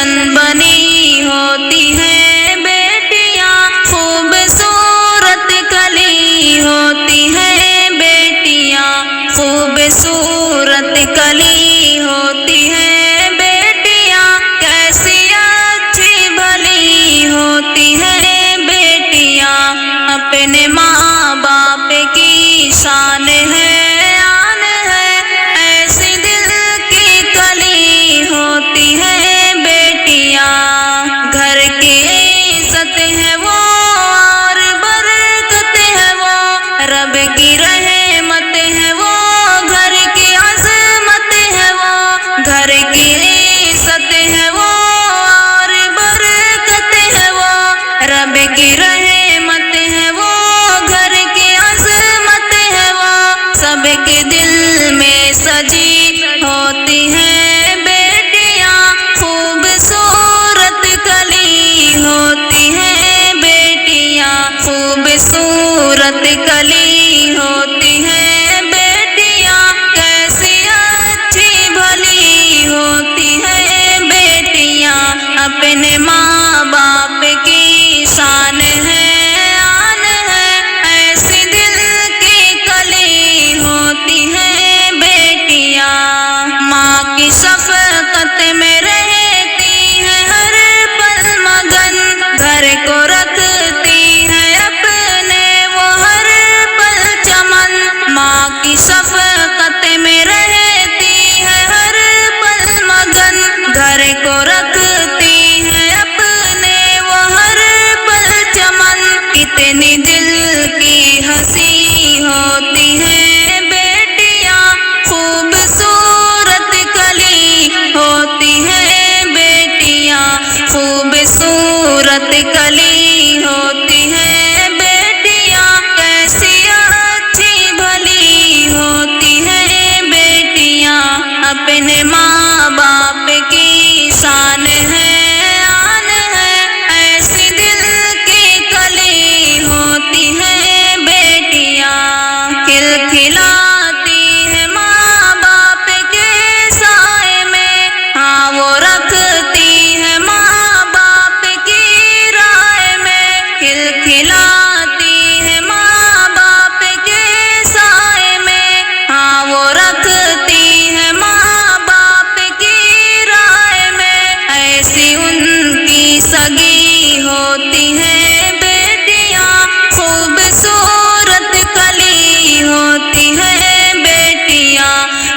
गुलशन बनी होती हैं बेटियां, खूबसूरत कली होती हैं बेटियां, खूबसूरत कली होती हैं बेटियां, कैसी अच्छी भली होती हैं बेटियां, अपने माँ बाप की शान है आन है, ऐसी दिल की कली होती है बेटियां, घर की इज्जत है वो और बरकत है वो, रब की रहमत है वो, घर की अज़मत है वो, घर की इज्जत है वो और बरकत है वो, रब की रहमत है वो, घर की अज़मत है वो, सबके दिल में सजी होती हैं बेटियां, खूबसूरत कली होती हैं बेटियां, खूबसूरत कली होती हैं बेटियां, कैसी अच्छी भली होती हैं बेटियां, अपने माँ बाप की शान है आन है, ऐसी दिल की कली होती हैं बेटियां, माँ की शफ़क़त में रहती है हर पल मगन, घर को रखती है अपने वो हर पल चमन, माँ की शफ़क़त में रहती है हर पल मगन, घर को रखती है अपने वो हर पल चमन, कितनी दिल की हंसी होती है बेटियां, खूबसूरत कली होती है बेटियां, खूबसूरत कली होती है बेटियां, कैसी अच्छी भली होती है बेटियां, अपने माँ बाप की शान है आन है, ऐसी दिल की कली होती है बेटियां, खिलखिलाती है माँ बाप के साए में, हाँ वो रखती है माँ बाप की राय में, खिलखिलाती है माँ बाप के साए में, हाँ वो रखती है माँ बाप की राय में, ऐसी उनकी सगी होती है बेटियां, खूबसूरत कली होती है बेटियां,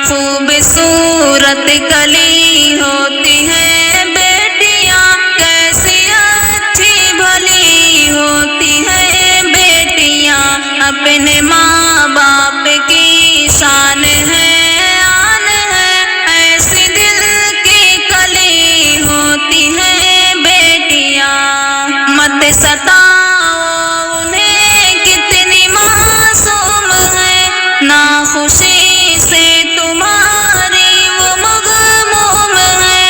खूबसूरत कली होती है बेटियां, कैसी अच्छी भली होती है बेटियां, अपने माँ बाप की शान है आन है, ऐसी दिल की कली होती है बेटियां, मत सताओ उन्हें कितनी मासूम है, ना खुशी से तुम्हारी वो मग़मूम है,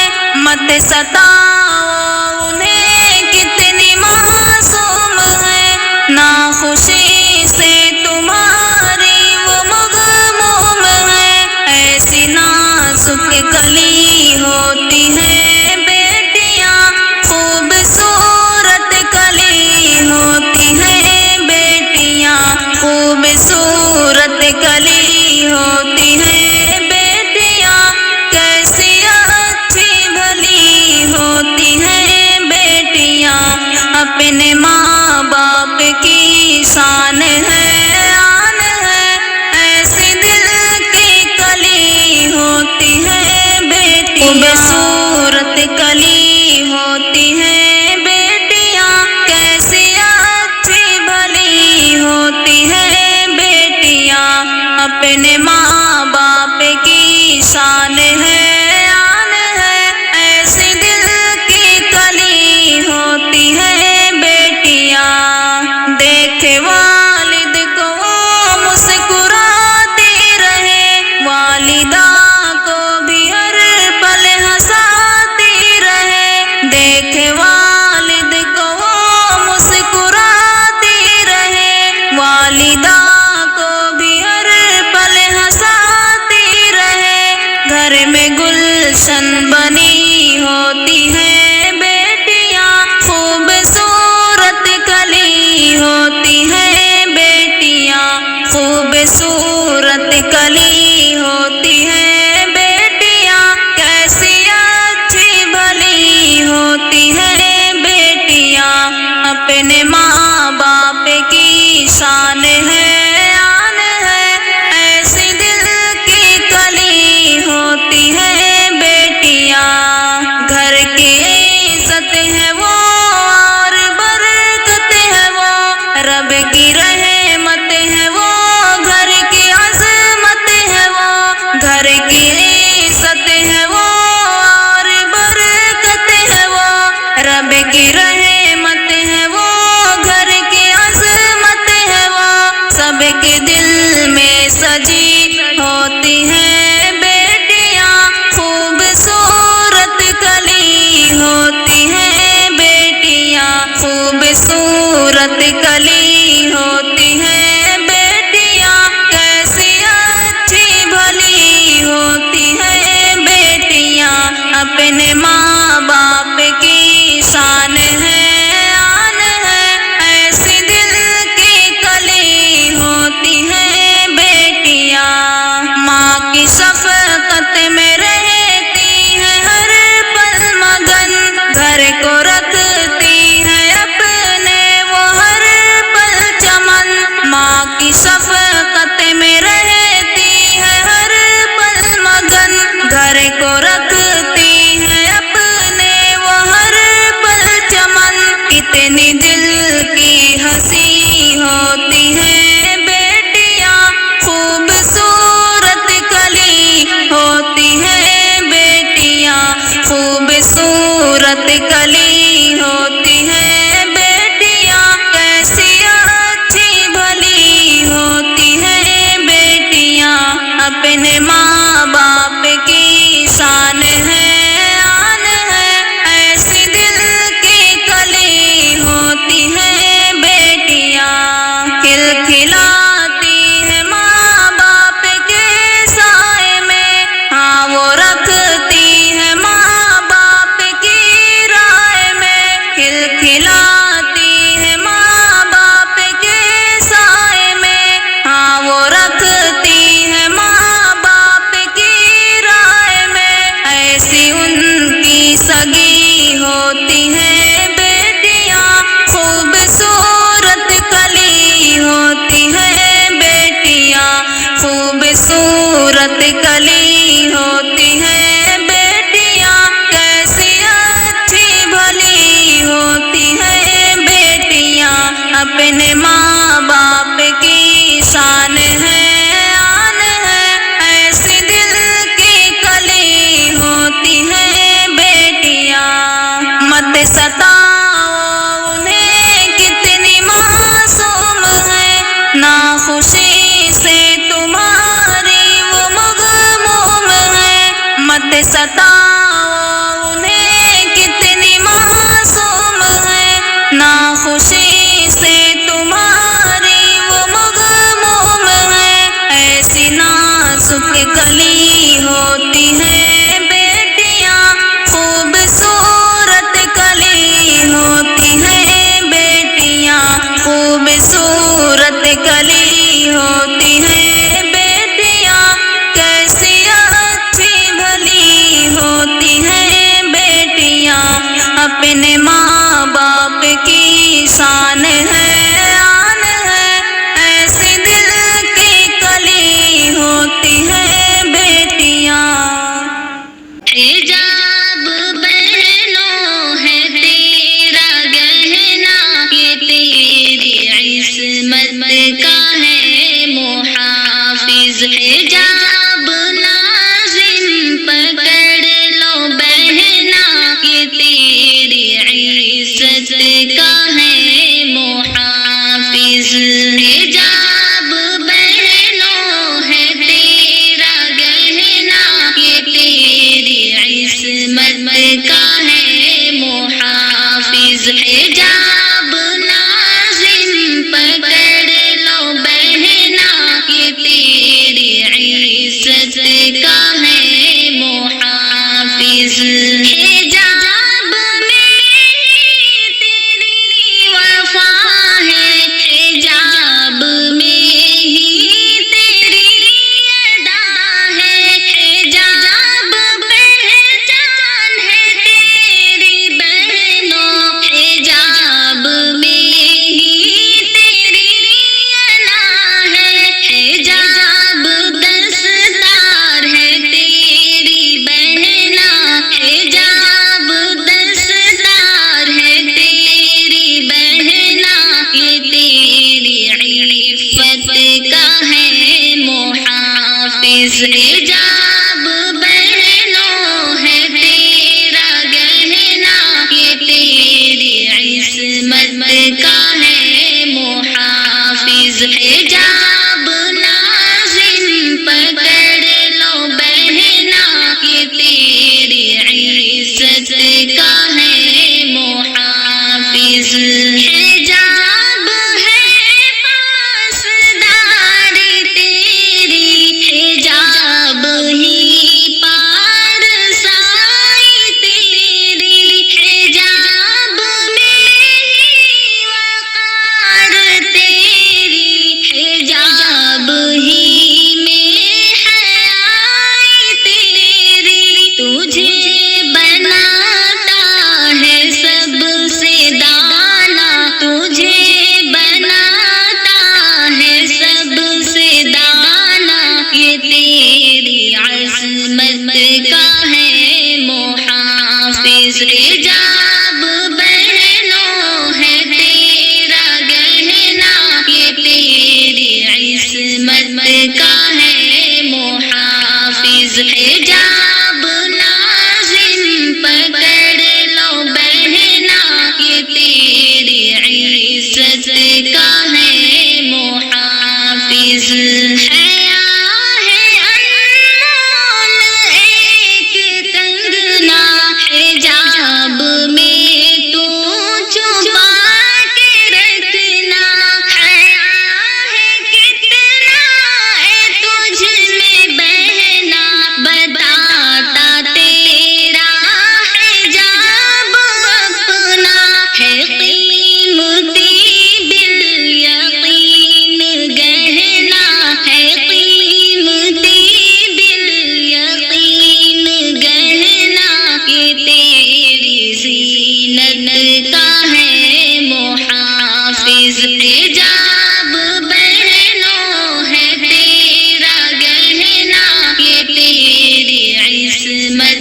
मत सताओ उन्हें कितनी मासूम है, ना खुशी से तुम्हारी वो मग़मूम है, ऐसी नाजुक कली होती है बेटियां, खूबसूरत कली होती है बेटियां, खूबसूरत कली होती है बेटियां, कैसी अच्छी भली होती है बेटियां, अपने माँ बाप की शान है आन है, ऐसी दिल की कली होती है बेटियां, खूबसूरत कली होती है बेटियां, कैसी अच्छी भली होती है बेटियां, अपने माँ बाप की शान है आन है, ऐसी दिल की कली होती है बेटियां, देखे वालिद को मुस्कुराती रहे, वालिदा को भी हर पल हंसाती रहे, देखे वालिद को मुस्कुराती रहे, वालिदा को भी हर पल हंसाती रहे, घर में गुलशन बनी होती है کی رحمت ہے وہ، گھر کی عظمت ہے وہ، سب کے دل میں سجی ہوتی ہیں بیٹیاں، خوبصورت کلی ہوتی ہیں بیٹیاں، خوبصورت کلی ہوتی ہیں بیٹیاں، کیسی اچھی بھلی ہوتی ہیں بیٹیاں، اپنے ماں باپ کی شان ہے، آن ہے، ایسی دل کی کلی ہوتی ہیں بیٹیاں، ماں کی شفقت میں رہتی ہیں ہر پل مگن، گھر کو رکھتی ہیں اپنے وہ ہر پل چمن، ماں کی شفقت میں رہتی ہے ہر پل مگن، گھر کو رکھتی ہیں اپنے وہ ہر پل چمن، کتنی دل کی ہنسی ہوتی ہے بیٹیاں، خوبصورت کلی ہوتی ہے بیٹیاں، خوبصورت کلی ہوتی ہے بیٹیاں، کیسی اچھی بھلی ہوتی ہے بیٹیاں، اپنے ماں باپ کی شان ہے، آن ہے، ایسی دل کی کلی ہوتی ہے بیٹیاں، کھلکھلاتی ہے ماں باپ کے سائے میں، ہاں وہ رکھتی ہے ماں باپ کی رائے میں، کھلکھلاتی ہے ماں باپ کے سائے میں، ہاں وہ رکھتی ہے ماں باپ کی رائے میں، ایسی ان کی سگی ہوتی ہے بیٹیاں، خوبصورت کلی ہوتی ہے بیٹیاں، خوبصورت کلی ہوتی ہے بیٹیاں، کیسی اچھی بھلی ہوتی ہے بیٹیاں، اپنے ماں باپ کی شان ہے، آن ہے، ایسی دل کی کلی ہوتی ہے بیٹیاں، مت ستاؤ انہیں کتنی معصوم ہے، ناخوشی سے تمہاری وہ مغموم ہے، مت ستاؤ انہیں کتنی معصوم ہے، ناخوشی سے تمہاری وہ مغموم ہے، ایسی نازک کلی ہوتی ہے بیٹیاں، خوبصورت کلی ہوتی ہے بیٹیاں، خوبصورت کلی ہوتی ہے بیٹیاں، کیسی اچھی بھلی ہوتی ہے بیٹیاں، اپنے ماں باپ کی شان ہے، آن ہے، ایسی دل کی کلی ہوتی ہے بیٹیاں، حجاب بہنوں ہے تیرا گہنا، یہ تیری عصمت کا ہے محافظ، حجاب لازم پکڑ لو بہنا، یہ تیری عزت کا ہے محافظ، حجاب بہنوں ہے تیرا گہنا، یہ تیری عصمت کا ہے محافظ، حجاب لازم پکڑ لو بہنا، یہ تیری عزت کا ہے محافظ، حجاب میں تیری وفا ہے، حجاب میں ہی تیری ادا ہے، حجاب پہچان ہے تیری بہنوں، حجاب کا ہے محافظ، حجاب بہنوں ہے تیرا گہنا، یہ تیری عصمت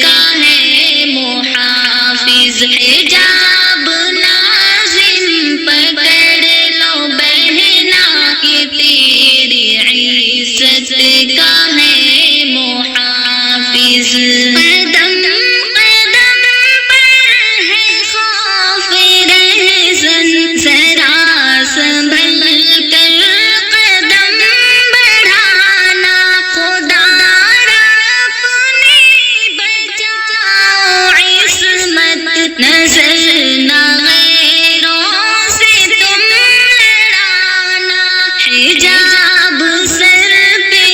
کا ہے محافظ، حجاب لازم پکڑ لو بہنا، یہ تیری عزت کا ہے محافظ، قدم قدم پر ہے خوف رہزن، ذرا سنبھل کر قدم بڑھانا، خدا را اپنی بچاؤ عصمت، نظر نہ غیروں سے تم لڑانا، حجاب سر پہ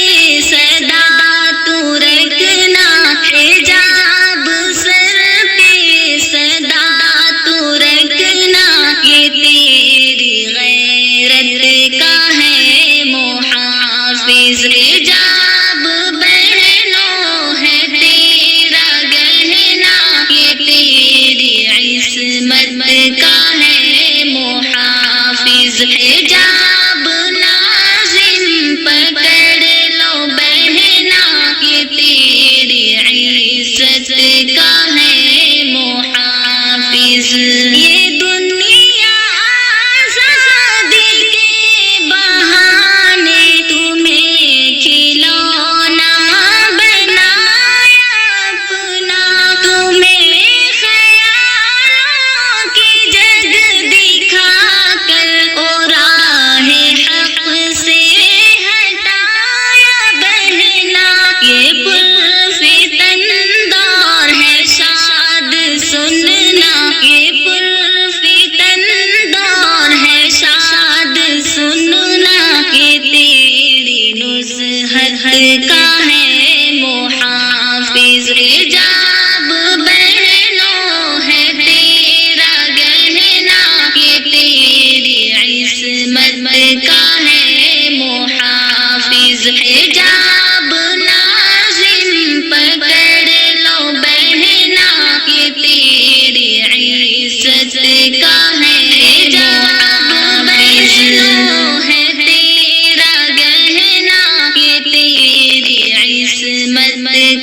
صدا تو رکھنا، حجاب سر پہ صدا تو رکھنا، یہ تیری غیرت کا ہے محافظ، حجاب بہنوں ہے تیرا گہنا، یہ تیری عصمت کا ہے محافظ، حجاب لازم پکڑ لو بہنا، یہ تیری عزت کا ہے محافظ، یہ دنیا آزادی کے بہانے تمہیں کھلونا بنایا اپنا، تمہیں خیالوں کی جگ دکھا کر اور راہ حق سے ہٹایا بہنا، یہ پرفتن دور ہے شاد سننا، یہ پرفتن دور ہے شاد سننا، یہ تیری نصحت کا ہے محافظ، حجاب بہنوں ہے تیرا گہنا، یہ تیری عصمت کا ہے محافظ، حجاب لازم پکڑ لو بہنا، یہ تیری عزت کا ہے محافظ، ہے تیرا گہنا، یہ تیری عصمت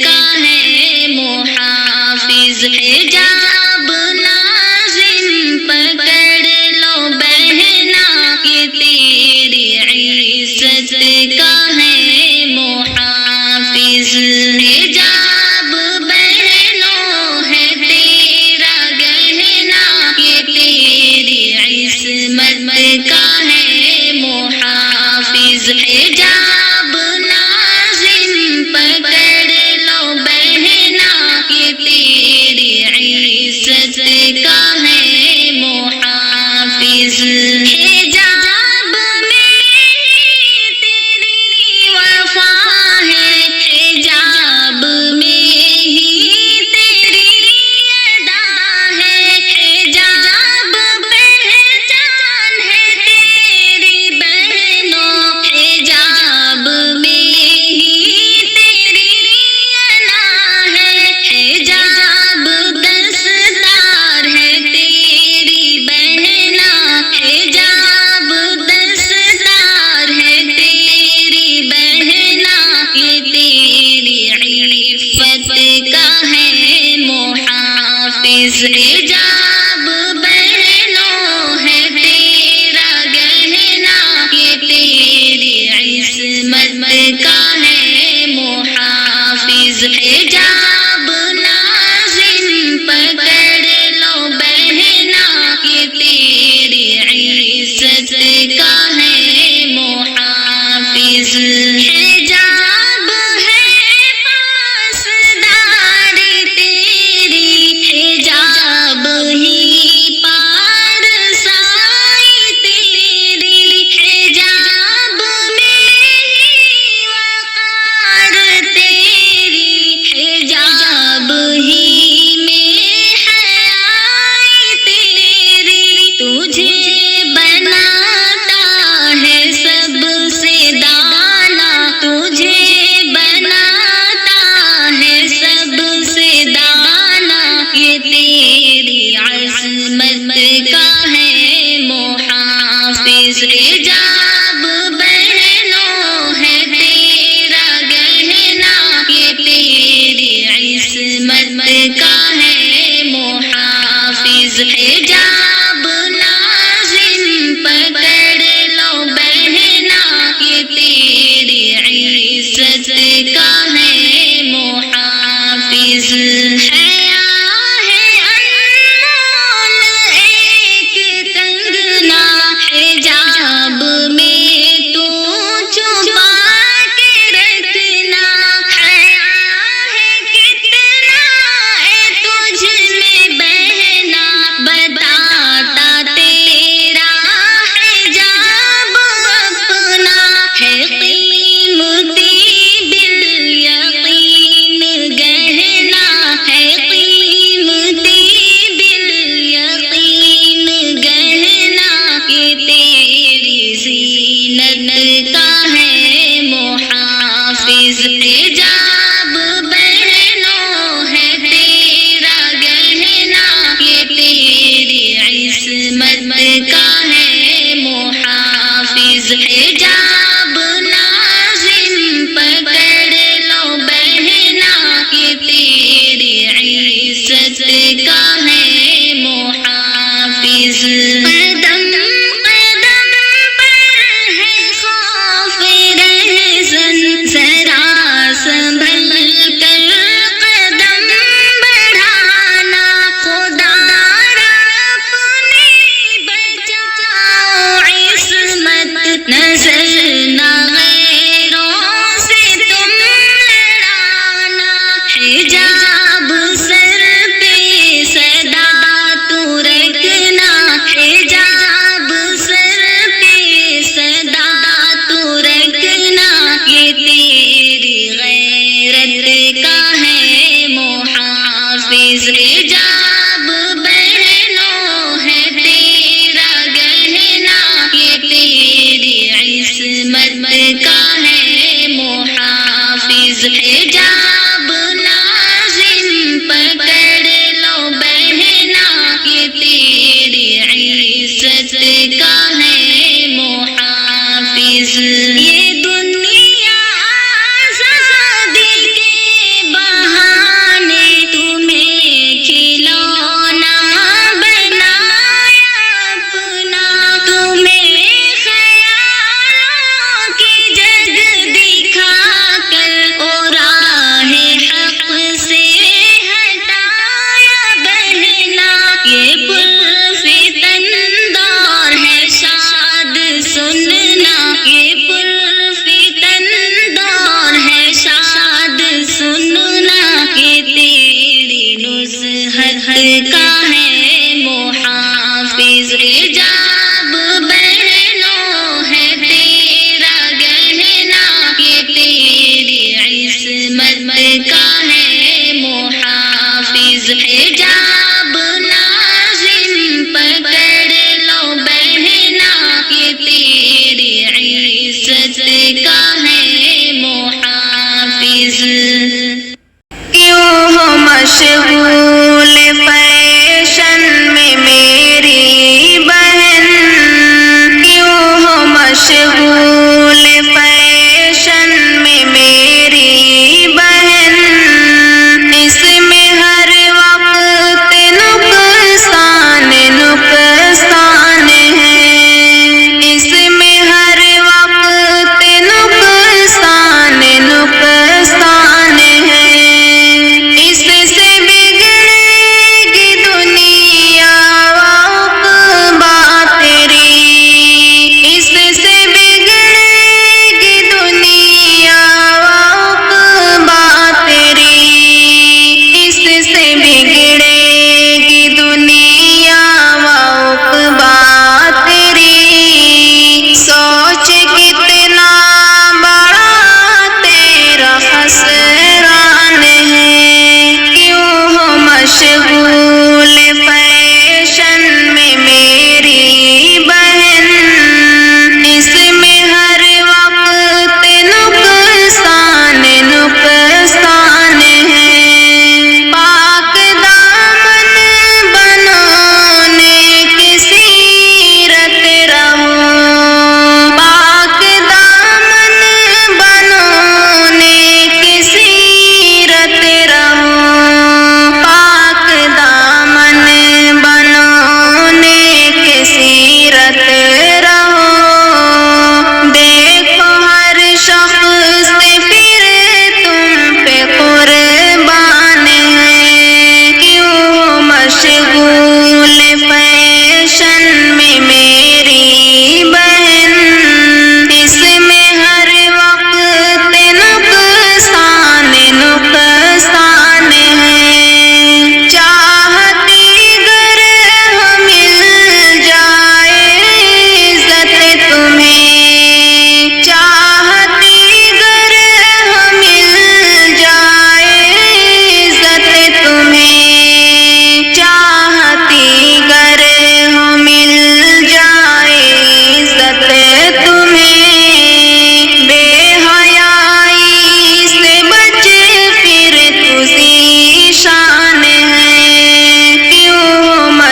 کا ہے محافظ، حجاب لازم پکڑ لو بہنا، یہ تیری عزت کا ہے محافظ، حجاب بہنوں ہے تیرا گہنا، یہ تیری عصمت کا ہے محافظ، حجاب لازم پکڑ لو بہنا، یہ تیری عزت کا ہے محافظ، حجاب میں تیری وفا ہے، حجاب میں ہی تیری ادا ہے، حجاب پہچان ہے تیری بہنوں، حجاب میں ہی تیری انا ہے، حجاب دستار ہے تیری بہنا، حجاب دستار ہے تیری بہنا، یہ تیری عفت کا ہے محافظ، حجاب بہنوں ہے تیرا گہنا، یہ تیری عصمت کا ہے محافظ، حجاب لازم پکڑ لو بہنا، یہ تیری عزت کا ہے محافظ، حجاب ہے پاسداری تیری، حجاب عصمت کا ہے محافظ، حجاب بہنوں ہے تیرا گہنا، یہ تیری عصمت کا ہے محافظ، حجاب لازم پکڑ لو بہنا، یہ تیری عزت کا ہے محافظ، حیا ہے انمول ایک کنگنا، حجاب میں تو چھپا کے رکھنا، حیا ہے کتنا تو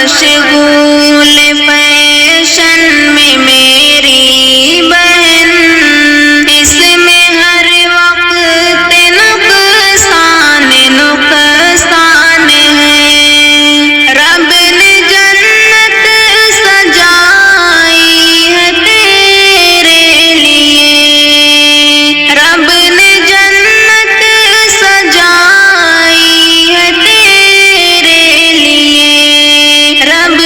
مشغول فیشن میں میری بہن، اس میں ہر وقت نقصان نقصان ہے۔ رب نے جنت سجائی ہے تیرے لیے، رب نے جنت سجائی ہے تیرے لیے، رب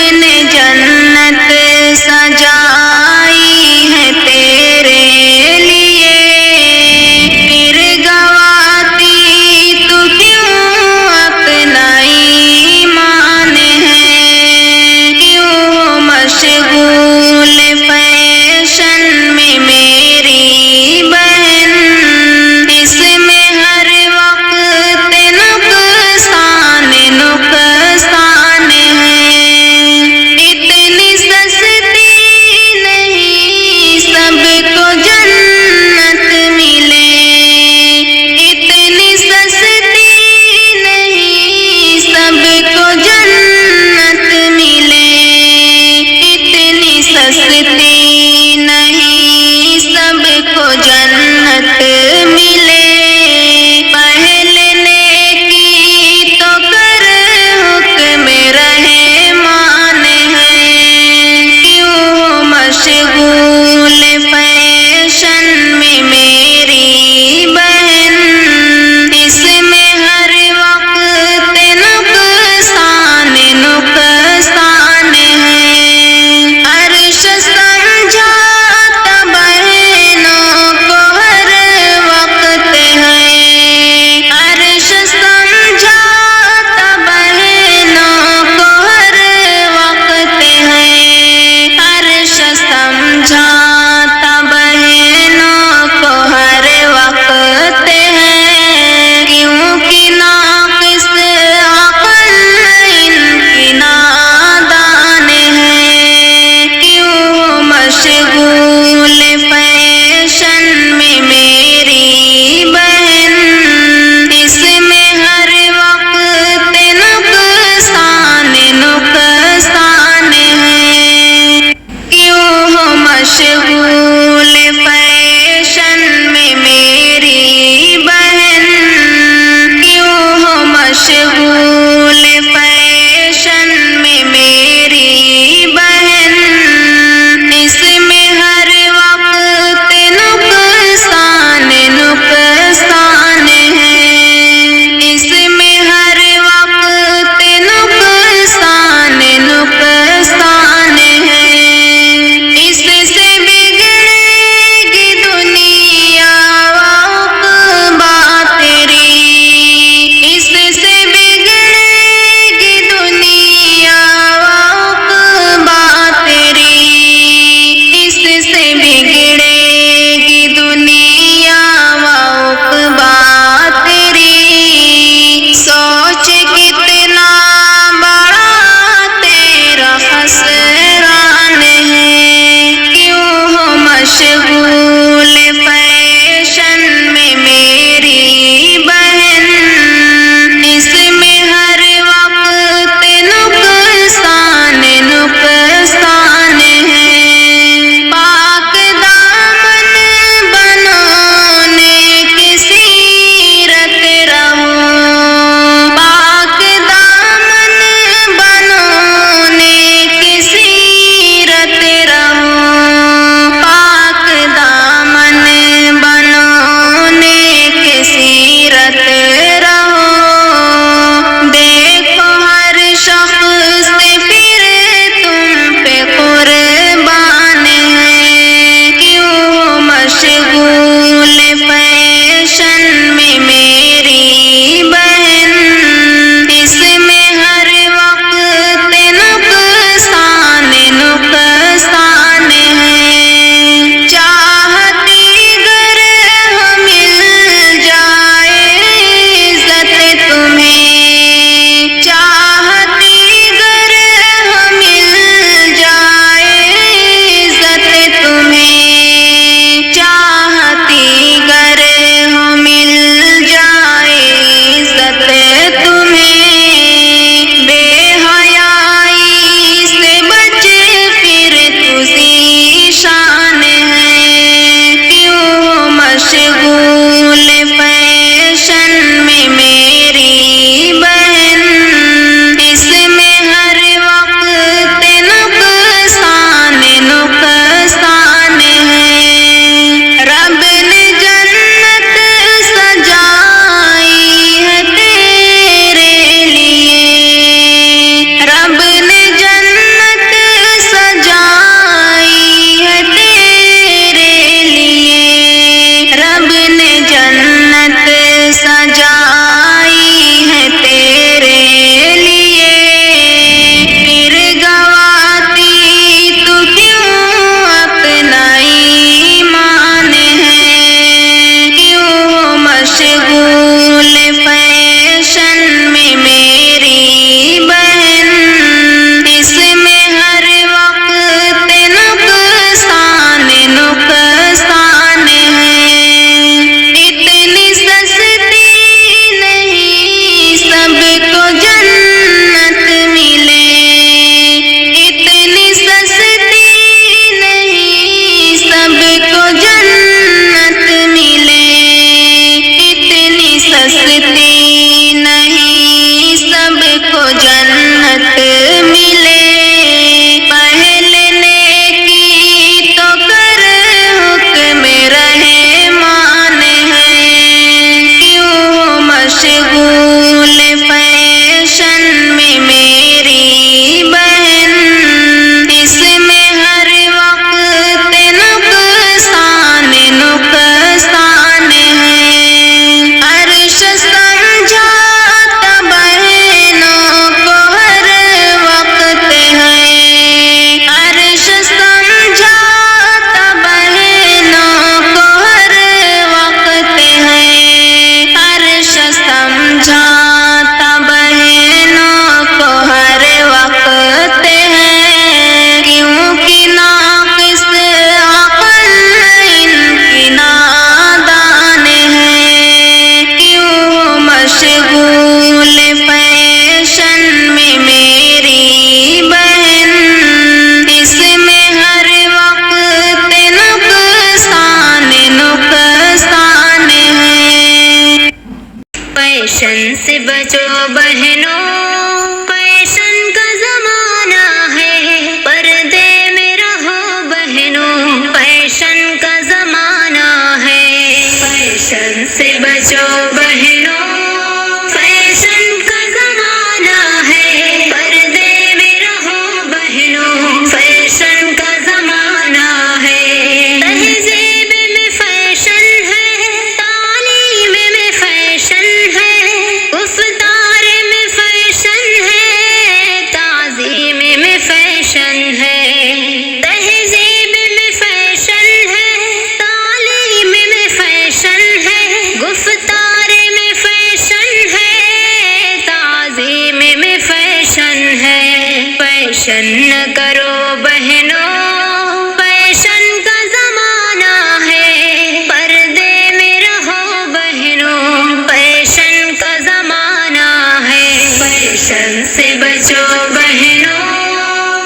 فیشن ہے، تہذیب میں فیشن ہے، تعلیم میں فیشن ہے، گفتار میں فیشن ہے، تعظیم میں فیشن ہے۔ فیشن نہ کرو بہنوں، فیشن کا زمانہ ہے، پردے میں رہو بہنوں، فیشن کا زمانہ ہے۔ فیشن سے بچو بہنوں،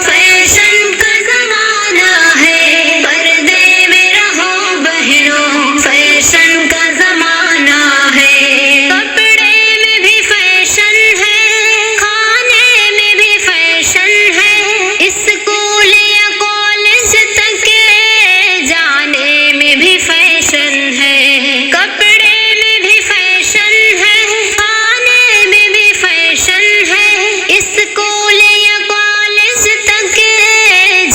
فیشن کا زمانہ ہے، پردے میں رہو بہنوں، فیشن کا زمانہ ہے۔ کپڑے میں بھی فیشن ہے، کھانے میں بھی فیشن ہے، اسکول یا کالج تک جانے میں بھی فیشن ہے۔ کپڑے میں بھی فیشن ہے، کھانے میں بھی فیشن ہے، اسکول یا کالج تک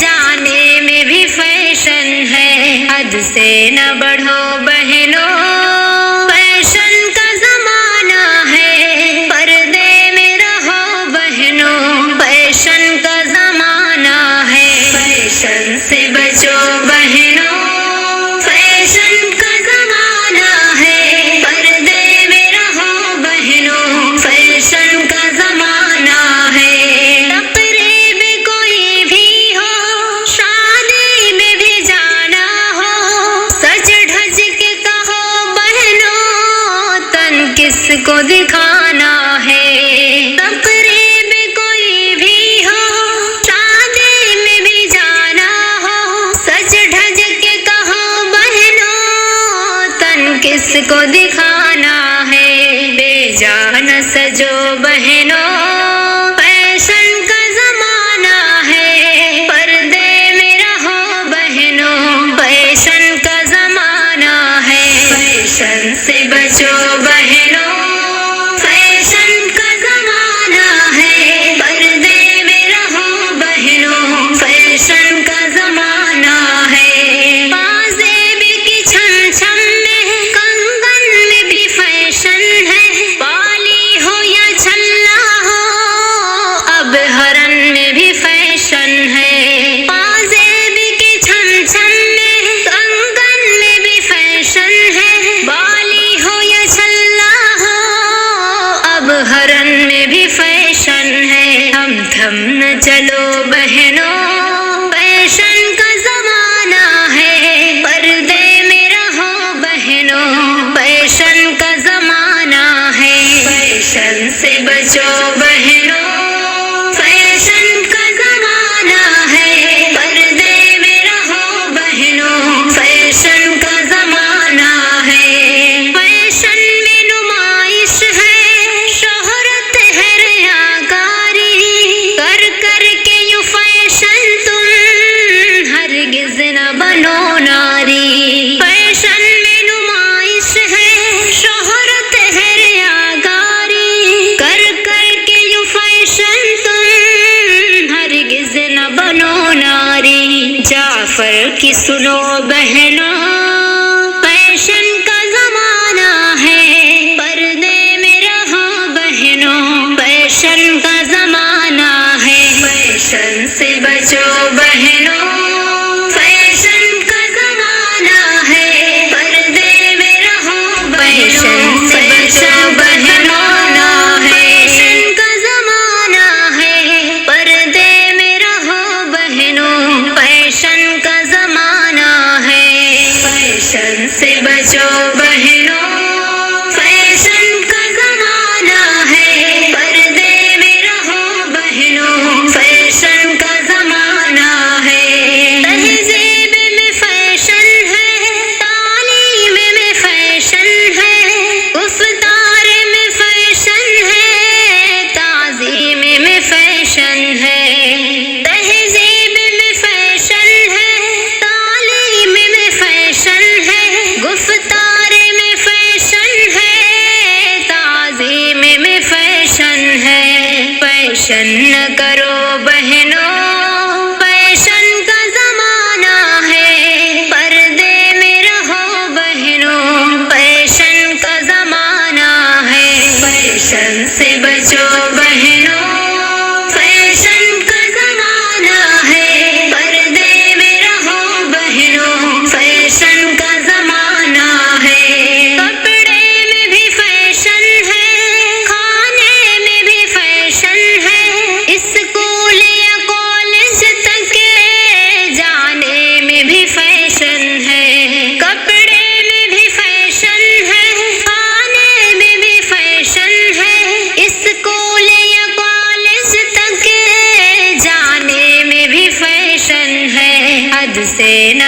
جانے میں بھی فیشن ہے۔ حد سے نہ بڑھو بہنوں، فیشن کا زمانہ ہے، پردے میں رہو بہنوں، فیشن کا زمانہ ہے۔ فیشن سے بچو بہنوں، فیشن کا زمانہ ہے، پردے میں رہو بہنوں، فیشن کا زمانہ ہے۔ تقریب کوئی بھی ہو، شادی میں بھی جانا ہو، سج دھج کے کہو بہنوں، تن کس کو دکھانا ہے۔ تقریب کوئی بھی ہو، شادی میں بھی جانا ہو، سج دھج کے کہو بہنوں، تن کس کو دکھانا ہے۔ بے جان سجو بہنوں، فیشن کا زمانہ ہے، پردے میں رہو بہنوں، فیشن کا زمانہ ہے۔ فیشن سے بچو بہنوں، فیشن کا زمانہ ہے، پردے میں رہو بہنوں، فیشن کا زمانہ ہے۔ پازیب کی چھم چھم میں، کنگن میں بھی فیشن ہے، بالی ہو یا چھلا ہو، اب ہرن میں بھی فیشن ہے۔ پازیب کی چھم چھم میں، کنگن میں بھی فیشن ہے، بالی ہو یا چھلا ہو، اب ہرن میں بھی فیشن ہے۔ ہم تھم نہ چلو بہنوں، فیشن کا زمانہ ہے، پردے میں رہو بہنوں، فیشن کا زمانہ ہے۔ فیشن سے بچو بہنوں، فیشن کا زمانہ ہے، پردے میں رہو بہنوں، فیشن کا زمانہ ہے۔ فیشن میں نمائش ہے، شہرت ہے ریاکاری، کر کر کے یوں فیشن تم ہرگز نہ بنو ناری۔ فیشن میں نمائش ہے، شہرت ہے ریاکاری، کر کر کے یوں فیشن تم ہرگز نہ بنو ناری۔ جعفر کی سنو بہنوں، فیشن کا زمانہ ہے، پردے میں رہو بہنوں، فیشن کا زمانہ ہے۔ فیشن سے بچو بہنوں، فیشن کا زمانہ ہے، پردے میں رہو بہنوں، فیشن کا زمانہ ہے۔ فیشن کا زمانہ ہے، پردے میں رہو بہنوں، فیشن کا زمانہ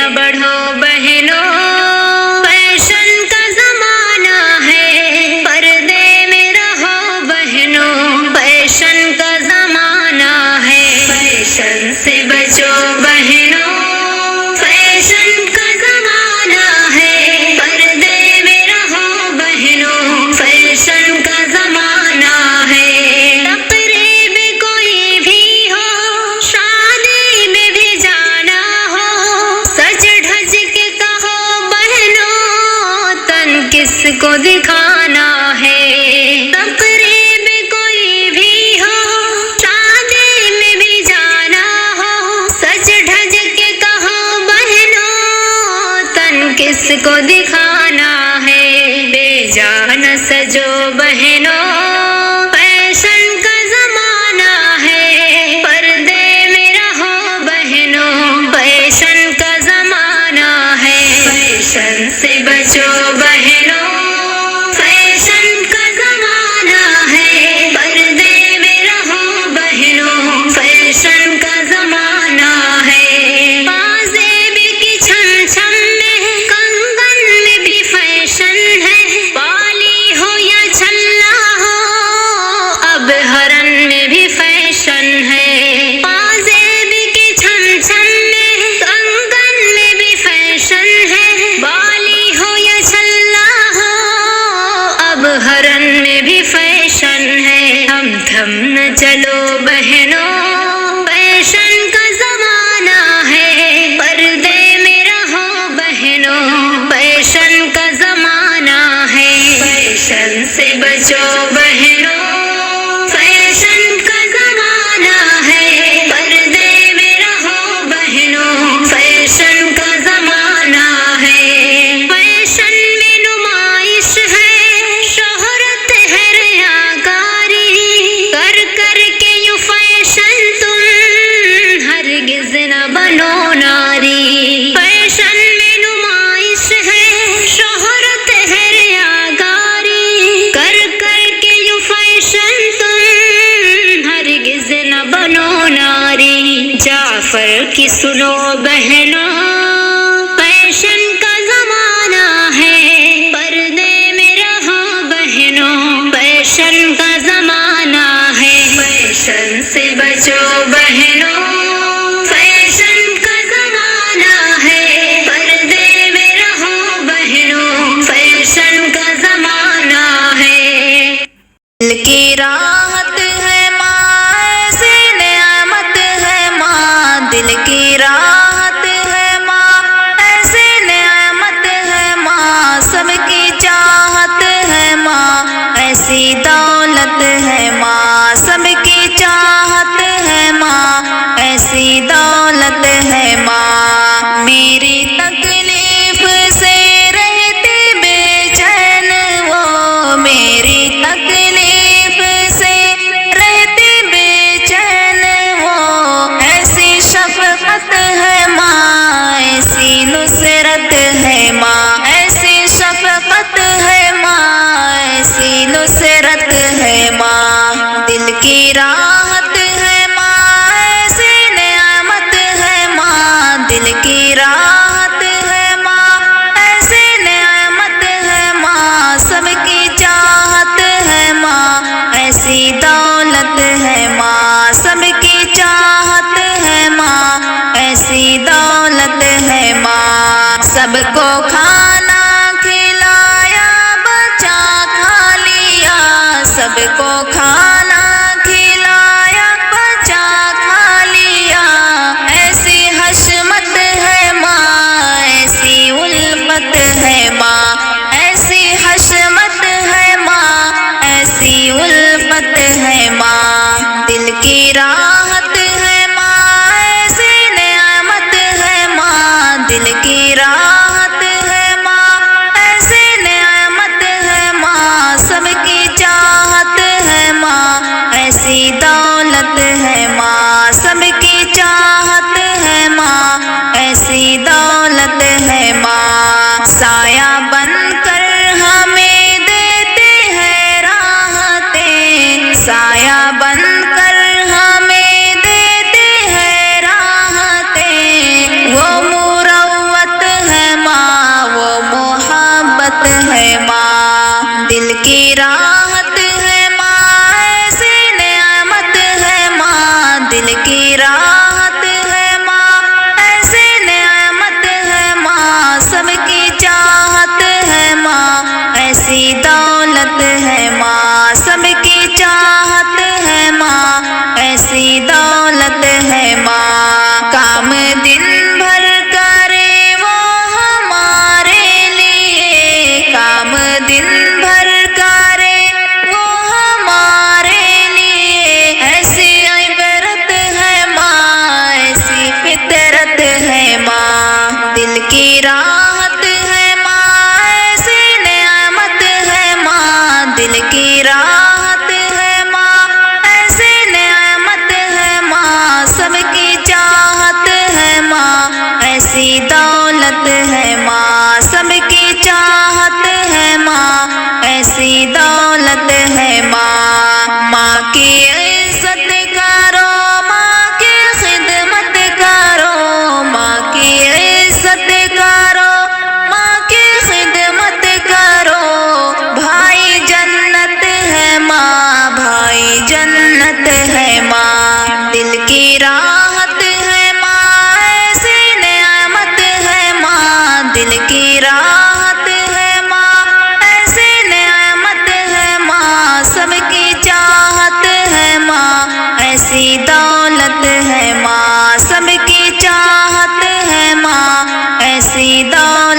न बढ़ो बहनों, फैशन का जमाना है, पर्दे में रहो बहनों, फैशन का जमाना है। फैशन से बचो बहनों, फैशन का जमाना है, पर्दे में रहो बहनों, फैशन का जमाना है। तकरीब कोई भी हो, शादी में भी जाना हो, सज धज के कहो बहनों, तन किसको दिखाना है। तकरीब कोई भी हो, शादी में भी जाना हो, सज धज के कहो बहनों, तन किसको दिखाना है। बेजान सजो बहनों, फैशन का जमाना है, पर्दे में रहो बहनों, फैशन का जमाना है। फैशन से बचो बहनों, फैशन का जमाना है, पर्दे में रहो बहनों, फैशन का जमाना है। पाजेब की छम छम में, कंगन में भी फैशन है, बाली हो या छल्ला हो, अब हरन में भी फैशन है। पाजेब की छम छम में, कंगन में भी फैशन है, बाली हो या छल्ला हो, अब हरन में भी फैशन है। हम थम न चलो बहनों, फैशन का जमाना है, पर्दे में रहो बहनों, फैशन का जमाना है। फैशन से बचो बहनों, फैशन का जमाना है, पर्दे में रहो बहनों, फैशन का जमाना है। फैशन में नुमाइश है, शोहरत है रियाकारी, कर कर के यूं फैशन तुम हरगिज न बनो नारी। फैशन में नुमाइश है, शोहरत है रियाकारी, कर कर के यूं फैशन तुम हरगिज न बनो नारी। जाफर की सुनो बहनों, फैशन का जमाना है, पर्दे में रहो बहनों, फैशन का जमाना है। फैशन से बचो बहनों, फैशन का जमाना है, पर्दे में रहो बहनों, फैशन का जमाना है। दिल की राहत है माँ, ऐसी नियामत है माँ, दिल की राहत है माँ, ऐसी नियामत है माँ, सबकी चाहत है माँ, ऐसी दौलत है माँ, सबकी चाहत है माँ, ऐसी दौलत है माँ। मेरी तकलीफ से रहती बेचैन वो, मेरी तकलीफ से रहती बेचैन वो, ऐसी शफकत है माँ, ऐसी नुसरत है माँ, ऐसी शफकत है माँ, ऐसी नुसरत है माँ। दिल की राहत है माँ, ऐसी नियामत है माँ, दिल की राहत है माँ, ऐसी नियामत है माँ, सबकी चाहत है माँ, ऐसी दौलत है माँ, सबकी चाहत है माँ, ऐसी दौलत है माँ। सबको खाना खिलाया, बचा खा लिया, सबको खाना खिलाया, बचा खा लिया, ऐसी हशमत है माँ, ऐसी उल्फत है माँ, ऐसी हशमत है माँ, ऐसी उल्फत है माँ। दिल की राहत है माँ, ऐसी नियामत है माँ, दिल की राहत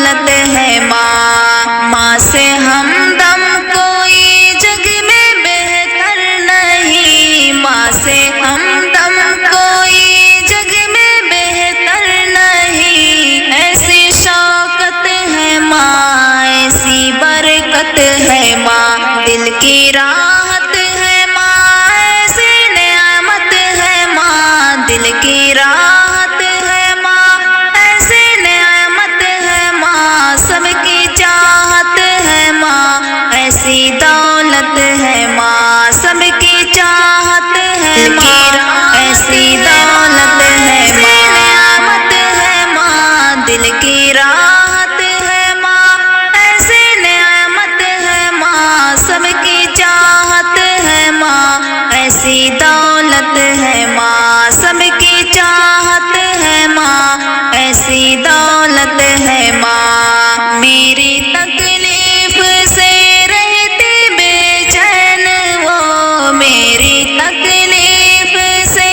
दौलत है माँ। माँ से हमदम कोई जग में बेहतर नहीं, माँ से हमदम कोई जग में बेहतर नहीं। ऐसी शौकत है माँ, ऐसी बरकत है माँ, दिल की राहत है माँ, ऐसी नेमत है माँ, दिल की राहत है माँ, ऐसी नेमत है माँ, सबकी चाहत है माँ, ऐसी दौलत है माँ, सबकी चाहत है माँ, ऐसी दौलत है माँ, नेमत है माँ, दिल की राहत है माँ, ऐसी नेमत है माँ, सबकी चाहत है माँ, ऐसी दौलत है माँ, सबकी चाहत है माँ, ऐसी दौलत है माँ। मेरी तकलीफ से रहती बेचैन वो, मेरी तकलीफ से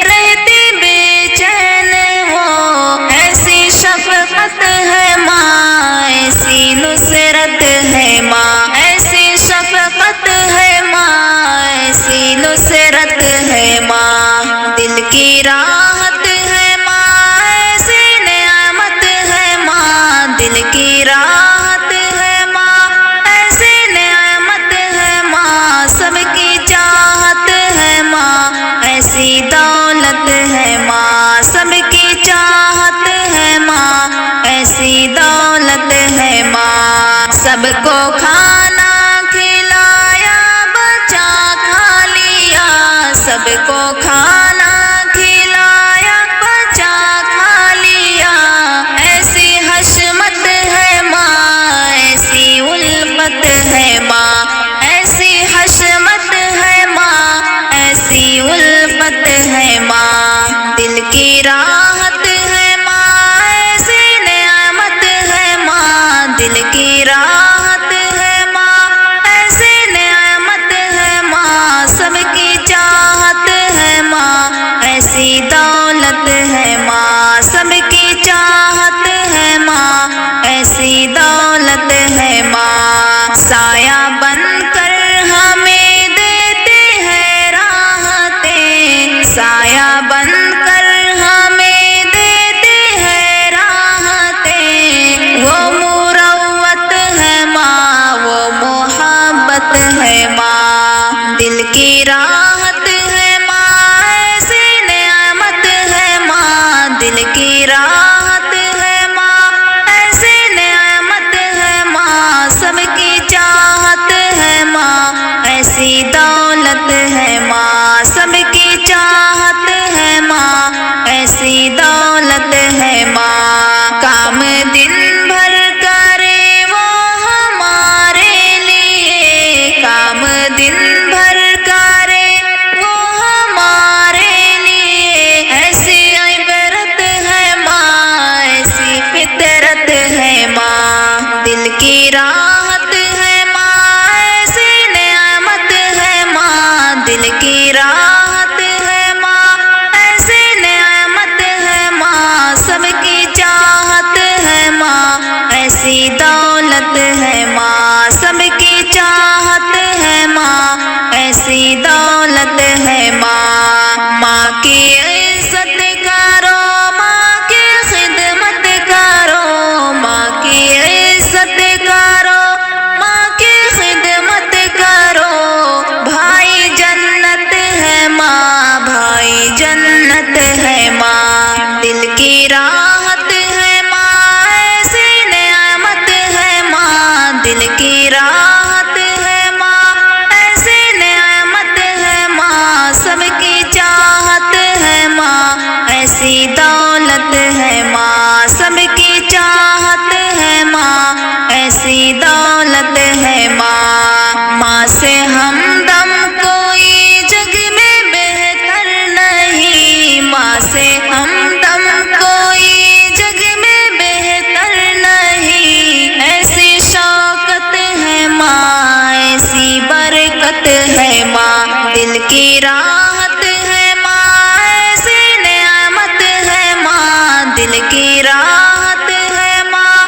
रहती बेचैन वो, ऐसी शफकत है माँ, ऐसी नुसरत है माँ, ऐसी शफकत है माँ, ऐसी नुसरत है माँ, दिल की राहत है माँ, ऐसी नेमत है माँ, दिल की राहत है माँ, ऐसी नेमत है माँ, सबकी चाहत है माँ, ऐसी दौलत है माँ, सबकी चाहत है माँ, ऐसी दौलत है माँ। सबको खाना खिलाया बचा खा लिया, सबको खाना खिलाया बचा खा लिया, ऐसी हशमत है माँ, ऐसी उल्फत है माँ, ऐसी हशमत है माँ, ऐसी उल्फत है माँ, दिल की राहत है माँ, ऐसी नेमत है माँ, दिल की राहत है माँ, ऐसी नेमत है माँ, सबकी चाहत है माँ, ऐसी दौलत है माँ, सबकी चाहत है माँ, ऐसी दौलत है माँ। साया बनकर हमें देते हैं राहतें, साया बनकर हमें देते हैं राहतें, वो मुरव्वत है माँ, वो मोहब्बत है माँ, दिल की राहत है माँ, ऐसी नेमत है माँ, दिल की राहत है माँ, ऐसी नेमत है माँ, सबकी चाहत है माँ, ऐसी दौलत है माँ, सबकी चाहत है माँ, ऐसी दौलत है माँ। काम दिन भर करे वो हमारे लिए, काम दिन भर करे वो हमारे लिए, ऐसी इबरत है माँ, ऐसी फितरत है माँ, दिल की राहत है माँ, ऐसी नेमत है माँ, दिल की राहत है माँ, ऐसी नेमत है माँ, सबकी चाहत है माँ, ऐसी दौलत है माँ, सबकी चाहत है माँ, ऐसी दौलत है माँ। माँ की इज्जत करो, माँ की खिदमत करो, माँ की इज्जत करो, माँ की खिदमत करो, भाई जन्नत है माँ, भाई जन्नत है माँ, दिल की राहत है माँ, ऐसी नेमत है माँ, दिल की राहत है माँ, ऐसी नेमत है माँ, सबकी चाहत है माँ, ऐसी दौलत है माँ, सबकी चाहत है माँ, ऐसी दौलत है माँ। माँ से हमदम कोई जग में बेहतर नहीं, माँ से हमदम कोई जग में बेहतर नहीं, ऐसी शौकत है माँ, ऐसी बरकत है माँ, दिल की राहत है माँ, ऐसी नेमत है माँ, दिल की राहत है माँ,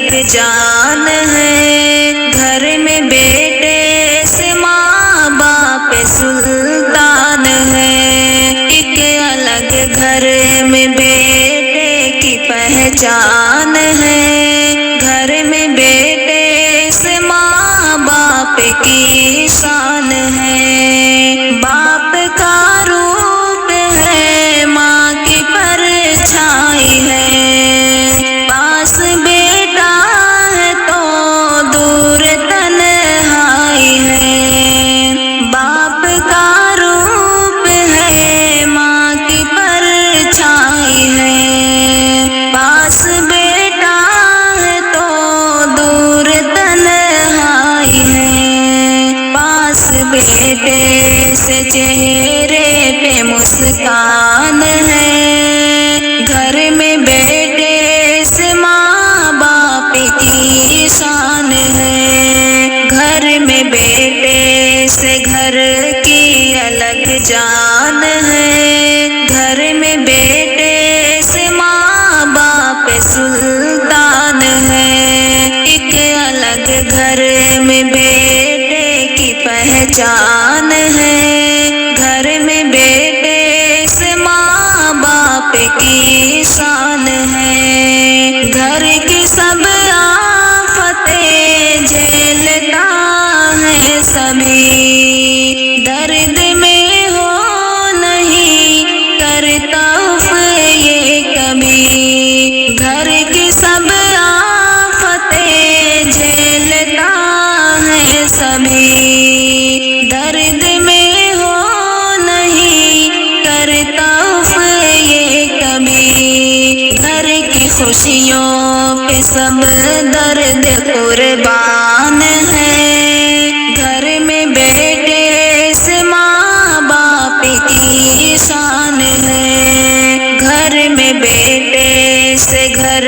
الگ جان ہے، گھر میں بیٹے سے ماں باپ سلطان ہے، ایک الگ گھر میں بیٹے کی پہچان ہے، گھر میں بیٹے سے ماں باپ کی شان ہے، باپ کا روپ ہے ماں کی پرچھائی ہے، پاس بیٹا ہے تو دور تنہائی ہے، باپ کا روپ ہے ماں کی پرچھائی ہے، پاس بیٹا ہے تو دور تنہائی ہے، پاس بیٹے سے چہرے پہ مسکان ہے، گھر میں بیٹے سے ماں باپ کی شان ہے، گھر میں بیٹے سے گھر کی الگ جان ہے، گھر میں بیٹے سے ماں باپ سلطان ہے، ایک الگ گھر میں بیٹے کی پہچان ہے، گھر میں بیٹے سے ماں باپ کی شان ہے، گھر کی سب آفتیں جھیلتا ہے سبھی، درد میں ہو نہیں کرتا اف یہ کبھی، گھر کی سب آفتیں جھیلتا ہے سبھی، درد میں ہو نہیں کرتا اف یہ کبھی، گھر کی خوشیوں پہ سب درد قربان ہے، گھر میں بیٹے سے ماں باپ کی شان ہے، گھر میں بیٹے سے گھر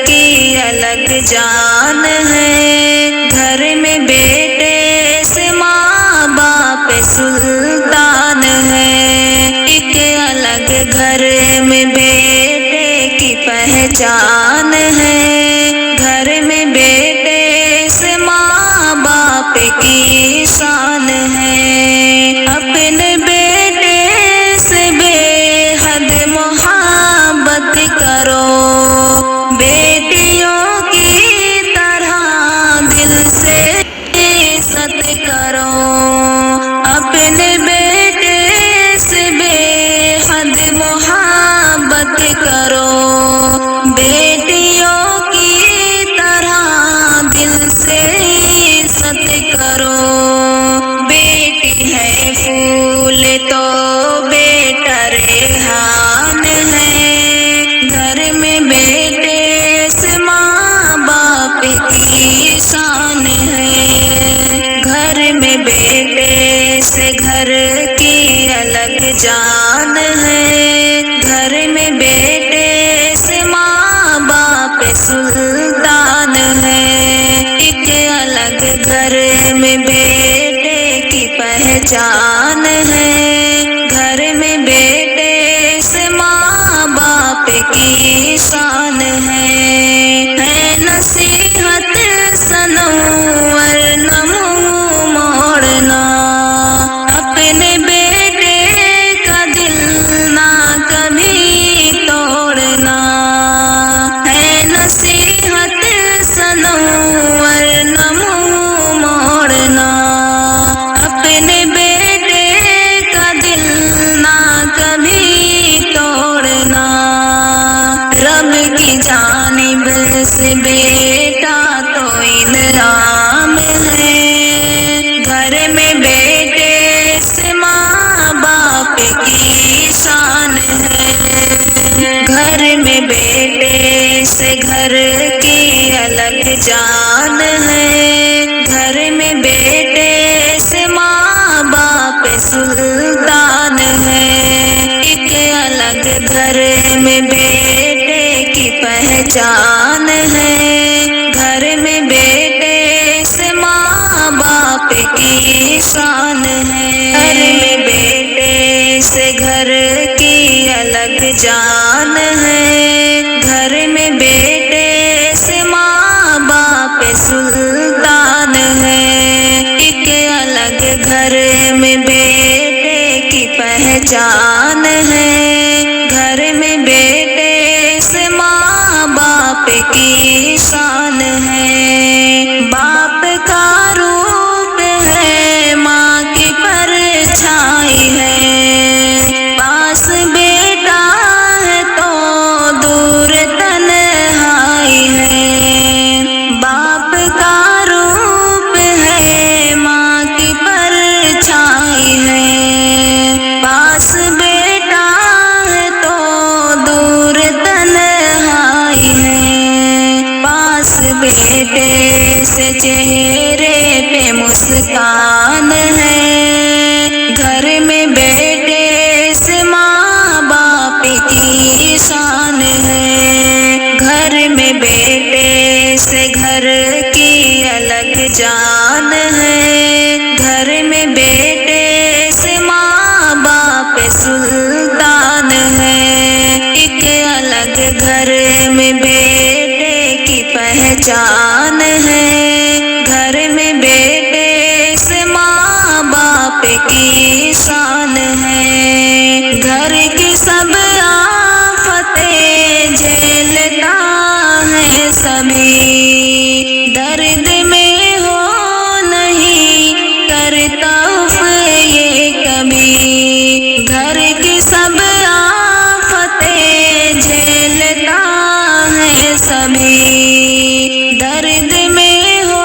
کی الگ جان ہے، گھر میں بیٹے سے ماں باپ سلطان ہے، ایک الگ گھر میں بیٹے کی پہچان ہے، گھر میں بیٹے سے ماں باپ کی شان ہے، اپنے بیٹے سے بے حد محبت کرو، بیٹیوں کی طرح دل سے عزت کرو، اپنے بیٹے سے بے حد محبت کرو، بیٹیوں کی طرح دل سے عزت کرو، بیٹی ہے پھول تو بیٹا ریحان ہے، گھر میں بیٹے سے ماں باپ کی شان ہے، گھر میں بیٹے سے گھر کی الگ جان ہے، گھر میں بیٹے سے ماں باپ سلطان ہے، ایک الگ گھر میں بیٹے کی پہچان ہے، گھر میں بیٹے سے ماں باپ کی شان ہے نصیحت سنور نہ منہ موڑنا، اپنے بیٹے کا دل نہ کبھی توڑنا، ہے نصیحت سنور نہ منہ موڑنا، اپنے بیٹے کا دل نہ کبھی توڑنا، رب کی جانب سے بیٹا تو انعام ہے، گھر میں بیٹے سے ماں باپ کی شان ہے، گھر میں بیٹے سے گھر کی الگ جان ہے، گھر میں بیٹے سے ماں باپ سلطان ہے، ایک الگ گھر میں بیٹے کی پہچان ہے، گھر میں بیٹے سے ماں باپ کی شان ہے، گھر میں بیٹے سے گھر کی الگ جان ہے، گھر میں بیٹے سے ماں باپ पहचान है। घर में बेटे से माँ बाप की शान है। बाप का रूप है, माँ की परछाई है। पास बेटा है तो दूर तन्हाई है। बाप का रूप है, माँ की परछाई है। पास बेटा है तो दूर तन्हाई है। पास बेटे से चेहरे पे मुस्कान है। घर में बेटे से माँ बाप की शान है। घर में बेटे से घर की अलग जान है। घर में बेटे से माँ बाप सुल्तान है। एक अलग घर में बेटे की पहचान है। घर में बेटे से माँ बाप की शान है। घर की सब आफतें झेलता है सभी। दर्द में हो नहीं करता उफ ये कभी। घर की सब आफतें झेलता है सभी। दर्द में हो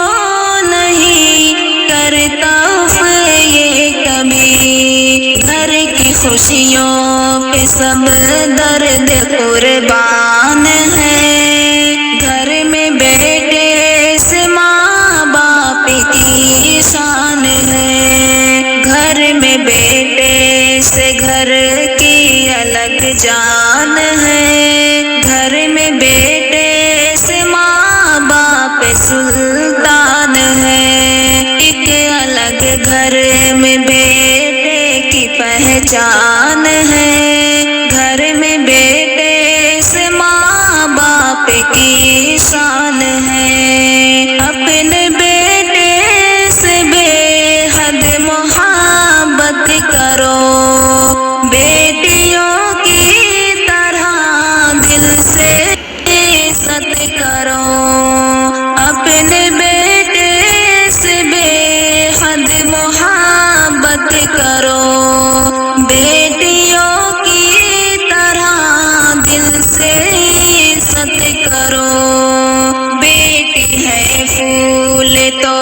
नहीं करता उफ ये कभी। घर की खुशियों पे सब दर्द कुर्बान है। घर में बेटे से माँ बाप की शान है। घर में बेटे से घर की अलग जान है। घर में बेटे से माँ बाप सुल्तान है। एक अलग घर में बेटे की पहचान है। घर में बेटे से माँ बाप की शान है। अपने बेटे से बेहद मोहब्बत करो। बेटियों की तरह दिल से इज्जत करो। अपने बेटे से बेहद मोहब्बत करो। बेटियों की तरह दिल से इज्जत करो। बेटी है फूल तो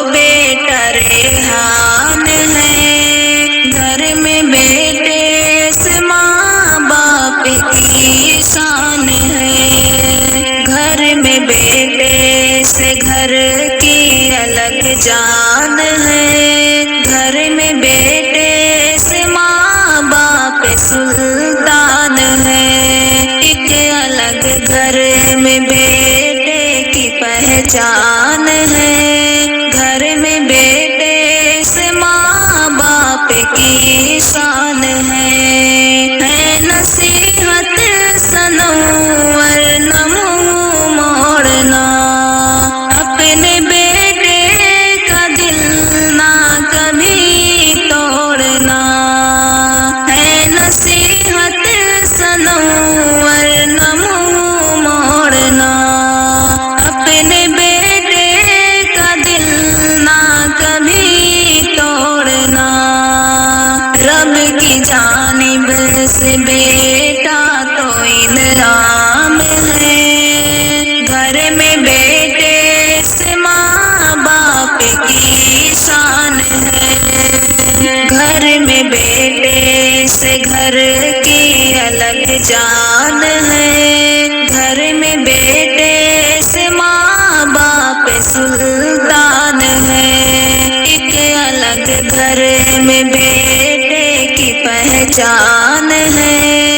बेटा रेहान है। घर में बेटे से माँ बाप की शान है। घर में बेटे से घर की अलग जान है। घर में बेटे से माँ बाप सुल्तान है। एक अलग घर में बेटे की पहचान है। घर में बेटे से माँ बाप की शान है। नसीहत सनम वरना मुँह मोड़ना। अपने बेटे का दिल ना कभी तोड़ना। है नसीहत सनम वरना मुँह मोड़ना। अपने बेटे का दिल ना कभी तोड़ना। रब की जानिब से बेटा तो इनाम है। घर में बेटे से माँ बाप की शान है। घर में बेटे से घर की अलग जान है। घर में बेटे से माँ बाप सुल्तान है। एक अलग घर में बेटे की पहचान है।